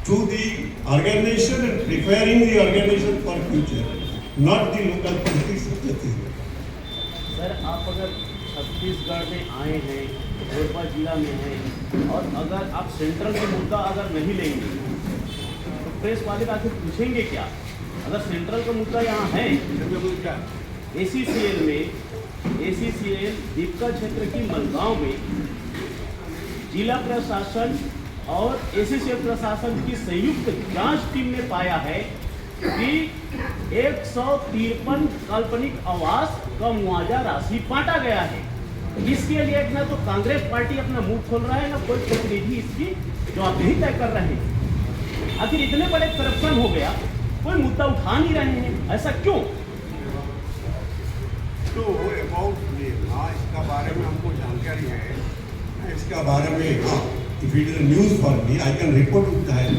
to the organization and preparing the organization for future, not the local politics of Chhattisgarh. Sir, आप अगर छत्तीसगढ़ में आए हैं, कोरबा जिला में हैं, और अगर आप सेंट्रल का मुद्दा अगर नहीं लेंगे तो प्रेस वाले आके पूछेंगे क्या? अगर सेंट्रल का मुद्दा यहाँ है, ACCL में, ACCL दीपका क्षेत्र की मलगांव में जिला प्रशासन और ACCL प्रशासन की संयुक्त जांच टीम ने पाया है कि 153 काल्पनिक आवास का मुआवजा राशि बांटा गया है। इसके लिए ना तो कांग्रेस पार्टी अपना मुंह खोल रहा है, ना कोई प्रतिनिधि इसकी जवाबदेही तय कर रहे हैं। आखिर इतने बड़े करप्शन हो गया, कोई मुद्दा उठा नहीं रहे हैं, ऐसा क्यों? तो अबाउट इसका बारे में हमको जानकारी है, इसका बारे में if it is news for me, I can report it to the High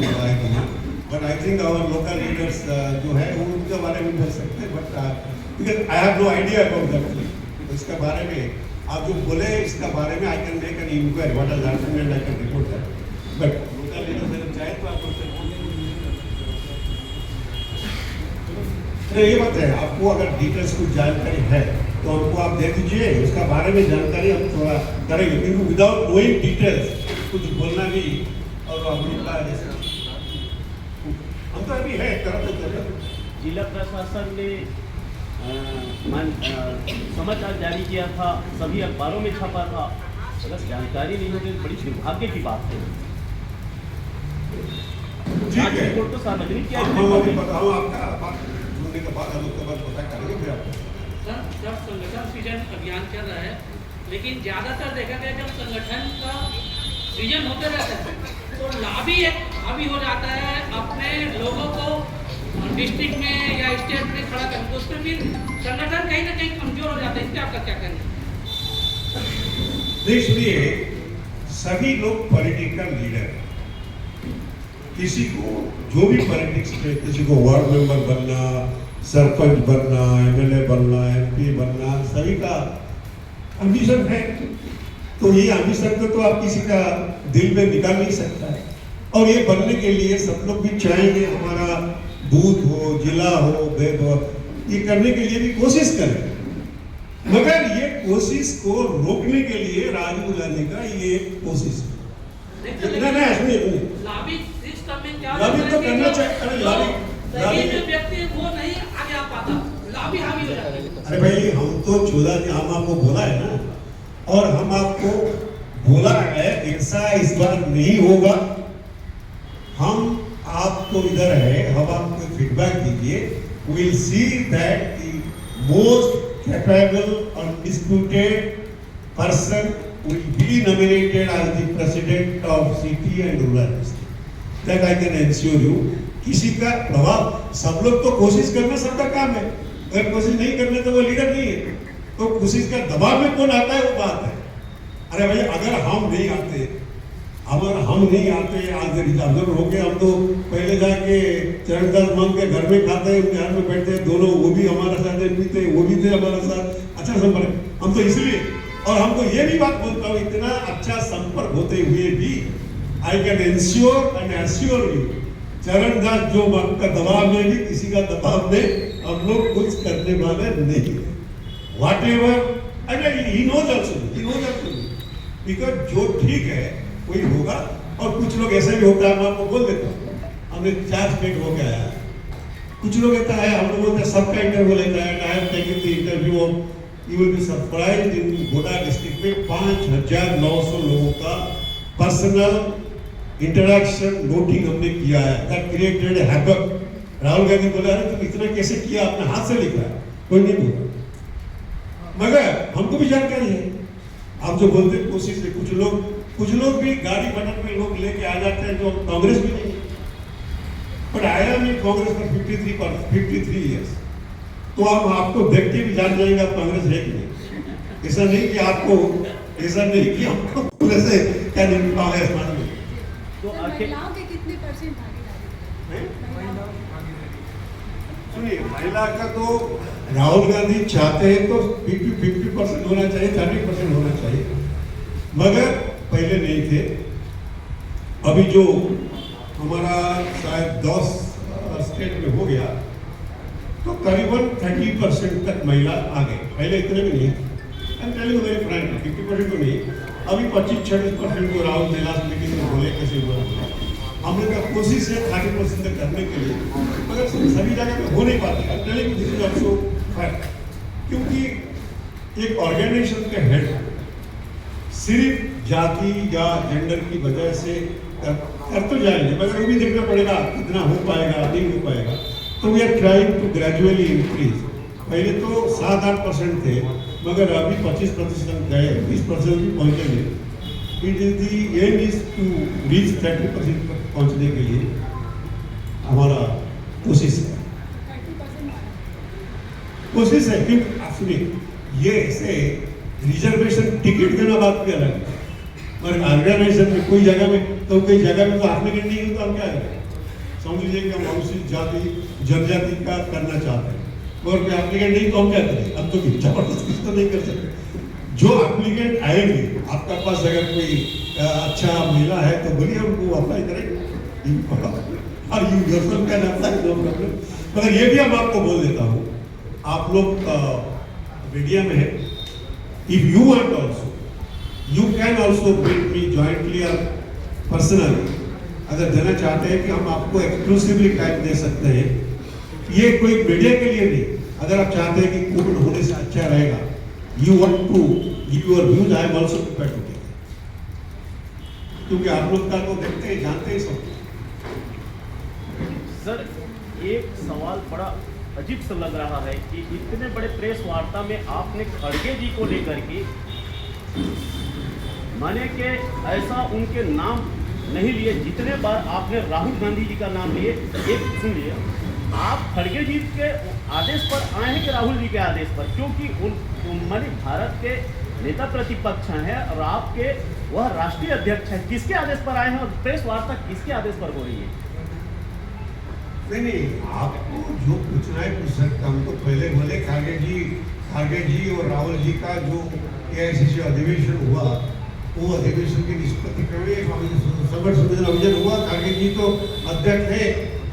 Command, but I think our local leaders जो है वो उनके बारे में बोल सकते हैं, but because I have no idea about that. इसका बारे में आप जो बोले इसका बारे में I can make an inquiry, what has happened and I can report that. But local leaders अगर चाहे तो आप बोल सकते हैं। ये बात है, आपको अगर डिटेल्स कुछ जानकारी है तो हमको आप दे दीजिए, उसका बारे में जानकारी हम थोड़ा करेंगे, क्योंकि विदाउट नोइंग डिटेल्स कुछ बोलना भी और हम तो अभी है जिला प्रशासन ने समाचार जारी किया था, सभी अखबारों में छपा था अगर जानकारी नहीं होगी तो बड़ी दुर्भाग्य की बात है। ठीक है, रिपोर्ट तो सार्वजनिक किया मैं अभी बताऊँ आपका बात सुनने के बाद हम उसके बाद पता करेंगे फिर आपको। जब संगठन सृजन अभियान चल रहा है, लेकिन ज़्यादातर देखा गया जब संगठन का सृजन होते रहता है तो लाभी एक हावी हो जाता है अपने लोगों को डिस्ट्रिक्ट में या स्टेट में खड़ा करने को, उसमें फिर संगठन कहीं ना कहीं कमजोर हो जाता है। इससे आपका क्या कहना है? इसलिए सभी लोग पॉलिटिकल लीडर हैं। किसी को जो भी पॉलिटिक्स में, किसी को वार्ड मेंबर बनना, सरपंच बनना, एमएलए बनना, एमपी बनना, सभी का एम्बिशन है। तो ये एम्बिशन तो आप किसी का दिल में निकाल नहीं सकता है। और ये बनने के लिए सब लोग भी चाहेंगे हमारा बूथ हो, जिला हो, भेद हो, ये करने के लिए भी कोशिश करें। मगर ये कोशिश को रोकने के लिए राजू लाने का ये कोशिश है। लाभी सिस्टम में क्या तो करना चाहिए। अरे सही जो व्यक्ति है वो नहीं आगे आ पाता, लाभी हावी हो जाता है। अरे भाई हम तो 14 दिन हम आपको बोला है ना, और हम आपको बोला है ऐसा इस बार नहीं होगा। हम आपको इधर है, हम आपको फीडबैक दीजिए। Will see that the most capable undisputed person will be nominated as the president of city and rural district. That I can assure you. किसी का प्रभाव, सब लोग तो कोशिश करना सबका काम है। अगर कोशिश नहीं करने तो वो लीडर नहीं है। तो कोशिश का दबाव में कौन आता है वो बात है। अरे भाई अगर हम नहीं आते, आज रिजर्व हो गए, हम तो पहले जाके चरणदास मान के घर में खाते, घर में बैठते, दोनों वो भी हमारे साथ पीते, वो भी थे हमारे साथ, अच्छा संपर्क। हम तो इसलिए, और हमको ये भी बात बोलता हूँ, इतना अच्छा संपर्क होते हुए भी I can ensure and assure you, Charandas जो का दबाव में भी, किसी का दबाव में हम लोग कुछ करने वाले नहीं है। Whatever he knows also, because जो ठीक है वही होगा। और कुछ लोग ऐसे भी होता है, मैं आपको बोल देता हूँ, हमने 4 स्टेट हो गया है। कुछ लोग कहता है, हम लोग बोलते हैं सबका इंटरव्यू लेता है। I have taken the interview of, you will be surprised, in Godda district में 5900 लोगों का पर्सनल इंटरेक्शन नोटिंग हमने किया है। That created havoc. Rahul Gandhi बोला, अरे तुम इतना कैसे किया, अपने हाथ से लिखा है, कोई नहीं बोला। मगर हमको भी जानकारी है, आप जो बोलते हैं कोशिश से, कुछ लोग भी गाड़ी बटन में लोग लेके आ जाते हैं जो कांग्रेस भी नहीं। बट आया मैं कांग्रेस पर 53 ईयर्स, तो हम आपको देख के भी जान जाएंगे आप कांग्रेस है कि नहीं। ऐसा नहीं कि आपको, ऐसा नहीं कि हमको कांग्रेस है क्या नहीं, कांग्रेस मान लो। तो महिलाओं के कितने परसेंट भागीदारी? सुनिए, महिला का तो राहुल गांधी चाहते हैं तो 50% होना चाहिए, 30% होना चाहिए, मगर पहले नहीं थे। अभी जो हमारा शायद 10 स्टेट में हो गया, तो करीबन 30% तक महिला आ गए। पहले इतने भी नहीं, I am telling you very frankly, 50% तो नहीं, अभी 25-26% को राहुल ने लास्ट मीटिंग में बोले, कैसे हुआ हमने का कोशिश है 30% तक करने के लिए, मगर सभी जगह पे हो नहीं पाती। I am telling you this is also fact, क्योंकि एक ऑर्गेनाइजेशन के हेड सिर्फ जाति या जेंडर की वजह से कर तो जाएंगे, मगर वो भी देखना पड़ेगा कितना हो पाएगा, नहीं हो पाएगा। तो we are trying to gradually increase. पहले तो 7-8% थे, मगर अभी 25% गए, 20% भी पहुँचेंगे। It is the aim is to reach 30% तक पहुँचने के लिए हमारा कोशिश है। क्योंकि आप सुनिए, ये ऐसे रिजर्वेशन टिकट देना बात भी अलग है, मगर ऑर्गेनाइजेशन में कोई जगह में तो कई जगह में तो एप्लीकेंट नहीं होता, हम क्या करें? समझ लीजिए कि हम अनुसूचित जाति जनजाति का करना चाहते हैं, मगर कोई एप्लीकेंट नहीं तो हम क्या करें? हम तो जबरदस्ती तो नहीं कर सकते। जो एप्लीकेंट आएंगे आपका पास, अगर कोई अच्छा महिला है तो बोलिए, हमको अप्लाई करेंगे, और you yourself can apply, no problem. मगर ये भी हम आपको बोल देता हूँ, आप लोग मीडिया में है, if you want also, you can also meet me jointly और पर्सनली। अगर देना चाहते हैं कि हम आपको एक्सक्लूसिवली टाइम दे सकते हैं, ये कोई मीडिया के लिए नहीं। अगर आप चाहते हैं कि कोविड होने से अच्छा रहेगा, you want to give your views, I am also prepared to take. क्योंकि आप लोग का तो देखते हैं, जानते हैं सब। सर एक सवाल बड़ा अजीब सा लग रहा है कि इतने बड़े प्रेस वार्ता में आपने खड़गे जी को लेकर के माने कि ऐसा उनके नाम नहीं लिए, जितने बार आपने राहुल गांधी जी का नाम लिए। एक सुनिए, आप खड़गे जी के आदेश पर आए हैं कि राहुल जी के आदेश पर? क्योंकि उन माने भारत के नेता प्रतिपक्ष हैं और आपके वह राष्ट्रीय अध्यक्ष हैं, किसके आदेश पर आए हैं और प्रेस वार्ता किसके आदेश पर हो रही है? नहीं, आपको जो पूछना है पूछ सकता। हम तो पहले बोले खारगे जी और राहुल जी का जो एआईसीसी अधिवेशन हुआ, वो अधिवेशन की निष्पत्ति करने समर सुविधा अभियान हुआ। खारगे जी तो अध्यक्ष है।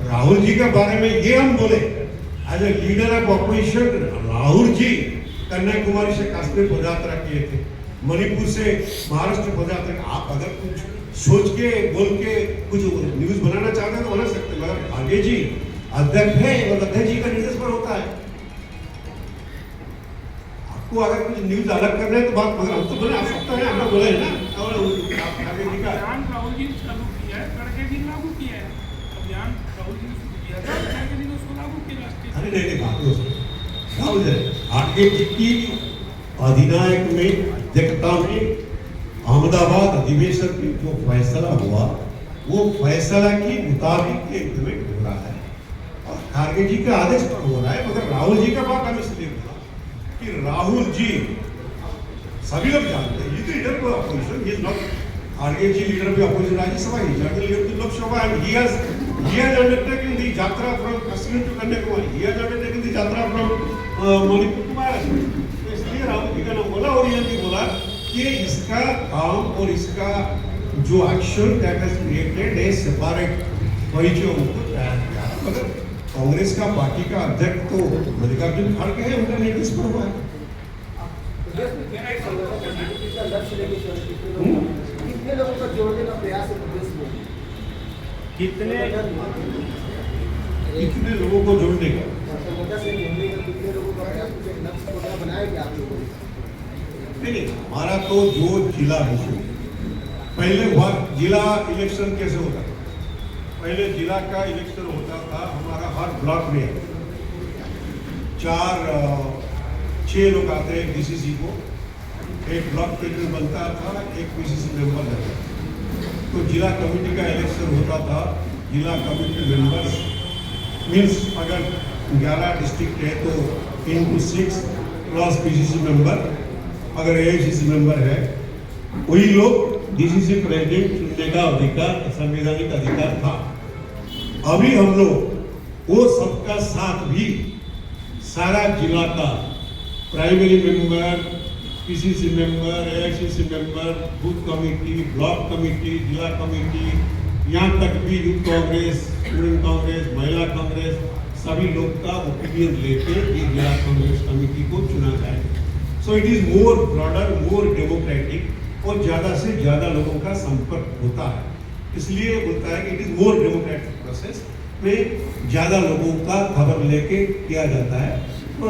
राहुल जी के बारे में ये हम बोले as a leader of opposition, Rahul ji Kanyakumari से कश्मीर पदयात्रा किए थे, मणिपुर से महाराष्ट्र पदयात्रा। आप अगर कुछ सोच के बोल के कुछ न्यूज बनाना चाहते हैं तो बना सकते हैं, मगर खारगे जी अध्यक्ष है और अध्यक्ष जी का निर्देश पर होता है। आपको अगर कुछ न्यूज अलग करना है तो बात, मगर हम तो बोले आप सकते हैं, हमने बोला है ना। और खारगे जी का अभियान राहुल जी ने चालू किया है, खड़गे जी ने लागू किया है। अभियान राहुल जी ने शुरू किया था, खड़गे जी ने उसको लागू किया राष्ट्रीय। अरे नहीं बात राहुल जी खारगे जी की अधिनायक में अध्यक्षता में अहमदाबाद अधिवेशन में जो फैसला हुआ, वो फैसला के मुताबिक इम्प्लीमेंट हो रहा है और खारगे जी का आदेश पर हो रहा है। मगर राहुल जी का बात हम इसलिए बोला कि राहुल जी सभी लोग जानते हैं, ये तो लीडर ऑफ अपोजिशन, ये not Kharge ji leader of opposition Rajya Sabha, he general leader of Lok Sabha, and he has undertaken the yatra from Kashmir to Kanyakumari, he has undertaken the yatra from Manipur to Maharashtra। तो इसलिए राहुल जी का नाम बोला और ये भी बोला कि इसका काम और इसका जो action that has created a separate परिचय उनको तैयार किया। मगर कांग्रेस का पार्टी का अध्यक्ष तो मल्लिकार्जुन खड़गे है, उनका निर्देश पर हुआ है। कितने लोगों का जोड़ने का प्रयास है प्रदेश में? कितने लोगों को जोड़ने का? कितने लोगों का प्रयास, कुछ एक लक्ष्य प्रोग्राम बनाया गया आप लोगों ने? नहीं, हमारा तो जो जिला विषय पहले हुआ, जिला इलेक्शन कैसे होता था? पहले जिला का इलेक्शन होता था हमारा हर ब्लॉक में 4-6 लोग आते हैं डीसीसी को, एक ब्लॉक प्रेसिडेंट बनता था, एक पीसीसी मेंबर रहता था। तो जिला कमेटी का इलेक्शन होता था। जिला कमेटी मेंबर्स मीन्स अगर 11 डिस्ट्रिक्ट है तो 3-6 प्लस पीसीसी मेंबर, अगर एआईसीसी मेंबर है, वही लोग डीसीसी प्रेसिडेंट चुनने का अधिकार, संवैधानिक अधिकार था। अभी हम लोग वो सबका साथ भी सारा जिला का primary member, PCC member, AICC member, booth committee, block committee, जिला कमेटी, यहाँ तक भी यूथ कांग्रेस, स्टूडेंट कांग्रेस, महिला कांग्रेस, सभी लोग का ओपिनियन लेके ये जिला कांग्रेस कमेटी को चुना जाएगा। So it is more broader, more democratic और ज़्यादा से ज़्यादा लोगों का संपर्क होता है। इसलिए बोलता है कि it is more democratic process में ज़्यादा लोगों का खबर लेके किया जाता है। तो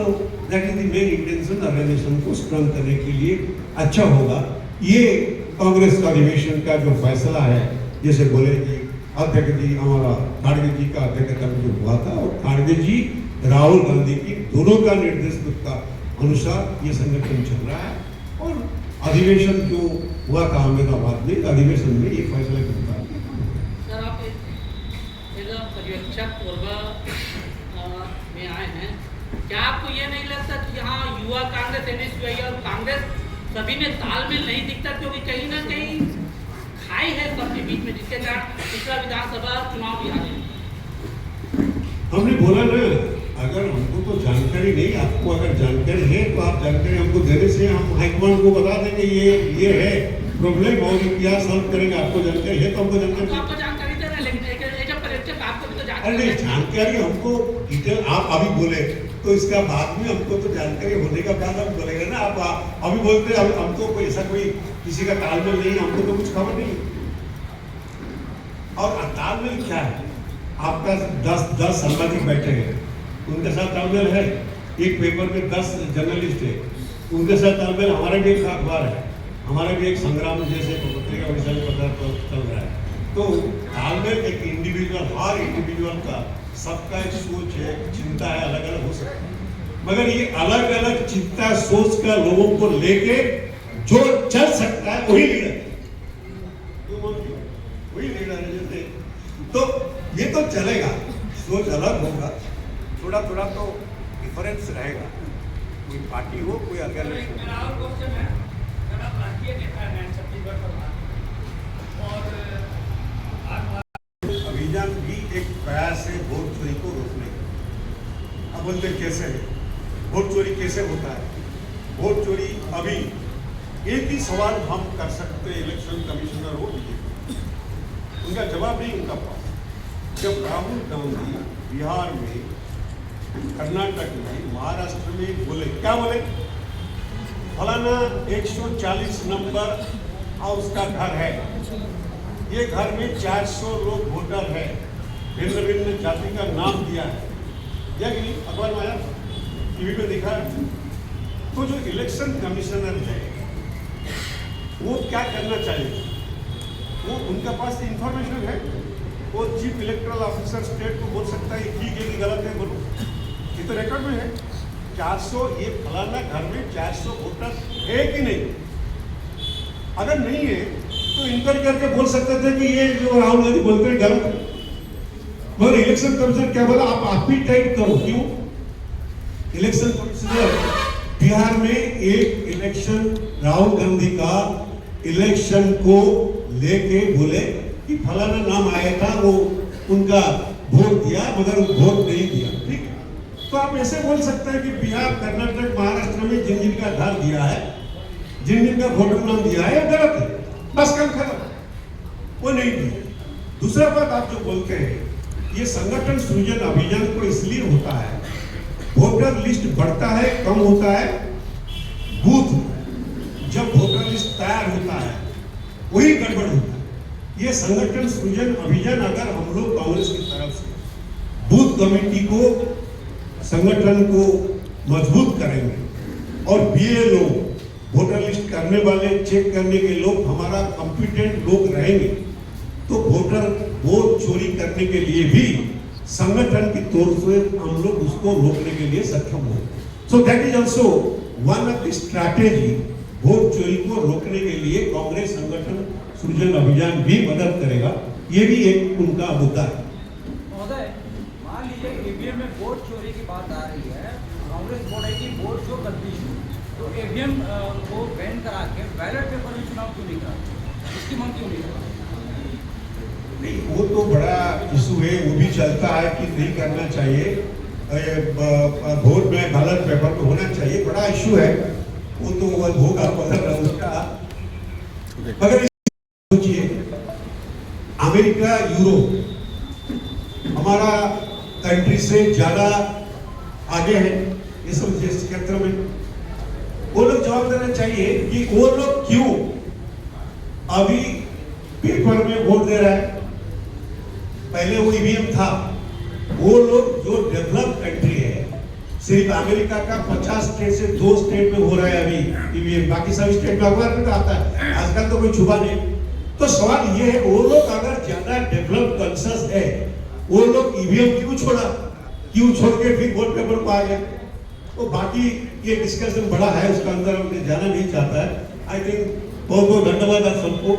that is the main intention, organization को स्ट्रॉन्ग करने के लिए अच्छा होगा। ये कांग्रेस अधिवेशन का जो फैसला है, जैसे बोले कि अध्यक्ष जी हमारा खारगे जी का अध्यक्षता में जो हुआ था, और खारगे जी राहुल गांधी की दोनों का निर्देश का अनुसार ये संगठन चल रहा है। और अधिवेशन जो हुआ था अहमदाबाद में, अधिवेशन में ये फैसला करता है। सर आप पर्यवेक्षक में आए हैं, क्या आपको ये नहीं लगता कि यहाँ युवा कांग्रेस, एनएसयूआई और कांग्रेस सभी में तालमेल नहीं दिखता, क्योंकि कहीं ना कहीं खाई है सबके बीच में, जिसके कारण पिछला विधानसभा चुनाव भी आ गए? हमने बोला ना, अगर हमको तो जानकारी नहीं, आपको अगर जानकारी है तो आप जानकारी हमको देने से हम हाईकमांड को बता देंगे ये है प्रॉब्लम और क्या सॉल्व करेंगे। आपको जानकारी है तो हमको जानकारी, आपको जानकारी दे रहे हैं, लेकिन पर्यवेक्षक आपको भी तो अरे नहीं, जानकारी हमको डिटेल आप अभी बोले तो इसका बाद में हमको तो जानकारी होने का बाद हम बोलेंगे ना। आप अभी बोलते हैं हमको कोई ऐसा कोई किसी का तालमेल नहीं, हमको तो कुछ खबर नहीं। और तालमेल क्या है? आपका 10 सांबादिक बैठे हैं, उनके साथ तालमेल है। एक पेपर में 10 जर्नलिस्ट है, उनके साथ तालमेल। हमारा भी एक अखबार है, हमारा भी एक संग्राम जैसे पत्रिका विषय पदार्थ चल रहा है। तो तालमेल एक इंडिविजुअल, हर इंडिविजुअल का सबका एक सोच है, चिंता है, अलग अलग हो सकता है, मगर ये अलग अलग चिंता सोच का लोगों को लेके जो चल सकता है वही लीडर है, वही लीडर है। जैसे तो ये तो चलेगा, सोच अलग होगा, थोड़ा थोड़ा तो डिफरेंस रहेगा, कोई पार्टी हो कोई अलग अभियान भी एक प्रयास है वोट चोरी को रोकने का। अब बोलते कैसे है वोट चोरी, कैसे होता है वोट चोरी? अभी एक ही सवाल हम कर सकते हैं, इलेक्शन कमिश्नर हो बीजेपी, उनका जवाब नहीं उनका पास। जब राहुल गांधी बिहार में, कर्नाटक में, महाराष्ट्र में बोले, क्या बोले? फलाना 140 नंबर और उसका घर है, ये घर में 400 लोग वोटर है, भिन्न भिन्न जाति का नाम दिया है, या कि नहीं? अखबार में आया, टीवी पे देखा। तो जो इलेक्शन कमिश्नर है वो क्या करना चाहिए? वो उनका पास इंफॉर्मेशन है, वो चीफ इलेक्टोरल ऑफिसर स्टेट को बोल सकता है ठीक है कि गलत है, बोलो, ये तो रिकॉर्ड में है। 400 ये फलाना घर में 400 वोटर है कि नहीं? अगर नहीं है तो इंक्वायरी करके बोल सकते थे कि ये जो राहुल गांधी बोलते हैं गलत है, मगर इलेक्शन कमिश्नर क्या बोला? आप ही टाइप करो। क्यों? इलेक्शन कमिश्नर बिहार में एक इलेक्शन, राहुल गांधी का इलेक्शन को लेके बोले कि फलाना नाम आया था, वो उनका वोट दिया मगर वोट नहीं दिया, ठीक? तो आप ऐसे बोल सकते हैं कि बिहार, कर्नाटक, महाराष्ट्र में जिन जिन का घर दिया है, जिन जिन का वोटर नाम दिया है, गलत है, बस काम खत्म, वो नहीं दिया। दूसरा बात आप जो बोलते हैं, ये संगठन सृजन अभियान को इसलिए होता है, वोटर लिस्ट बढ़ता है, कम होता है, बूथ जब वोटर लिस्ट तैयार होता है वही गड़बड़ होता है। ये संगठन सृजन अभियान अगर हम लोग कांग्रेस की तरफ से बूथ कमेटी को, संगठन को मजबूत करेंगे और बीएलओ, वोटर लिस्ट करने वाले, चेक करने के लोग हमारा कॉम्पिटेंट लोग रहेंगे, तो वोटर वोट चोरी करने के लिए भी संगठन की तौर से हम लोग उसको रोकने के लिए सक्षम हो। So that is also one of the strategy, vote चोरी को रोकने के लिए कांग्रेस संगठन सृजन अभियान भी मदद करेगा, ये भी एक उनका मुद्दा है। महोदय, मान लीजिए ईवीएम में वोट चोरी की बात आ रही है, कांग्रेस बोल रही है कि वोट जो गलती है, तो ईवीएम को बैन करा के बैलेट पेपर में चुनाव क्यों नहीं कराते? इसकी मांग क्यों नहीं कराते? नहीं, वो तो बड़ा इशू है, वो भी चलता है कि नहीं करना चाहिए, वोट में बैलेट पेपर में होना चाहिए, बड़ा इशू है, वो तो होगा उसका। मगर सोचिए, अमेरिका, यूरोप हमारा कंट्री से ज्यादा आगे है ये सब क्षेत्र में, वो लोग जवाब देना चाहिए कि वो लोग क्यों अभी पेपर में वोट दे रहा है। पहले वो ईवीएम था, वो लोग जो डेवलप कंट्री है, सिर्फ अमेरिका का 50 स्टेट से 2 स्टेट में हो रहा है अभी ईवीएम, बाकी सभी स्टेट में अखबार में आता है, आजकल तो कोई छुपा नहीं। तो सवाल ये है, वो लोग अगर ज्यादा डेवलप कॉन्शियस है, वो लोग ईवीएम क्यों छोड़ा, क्यों छोड़ के फिर वोट पेपर को आ गया? तो बाकी ये डिस्कशन बड़ा है, उसका अंदर हमने जाना नहीं चाहता है। आई थिंक बहुत बहुत धन्यवाद आप सबको।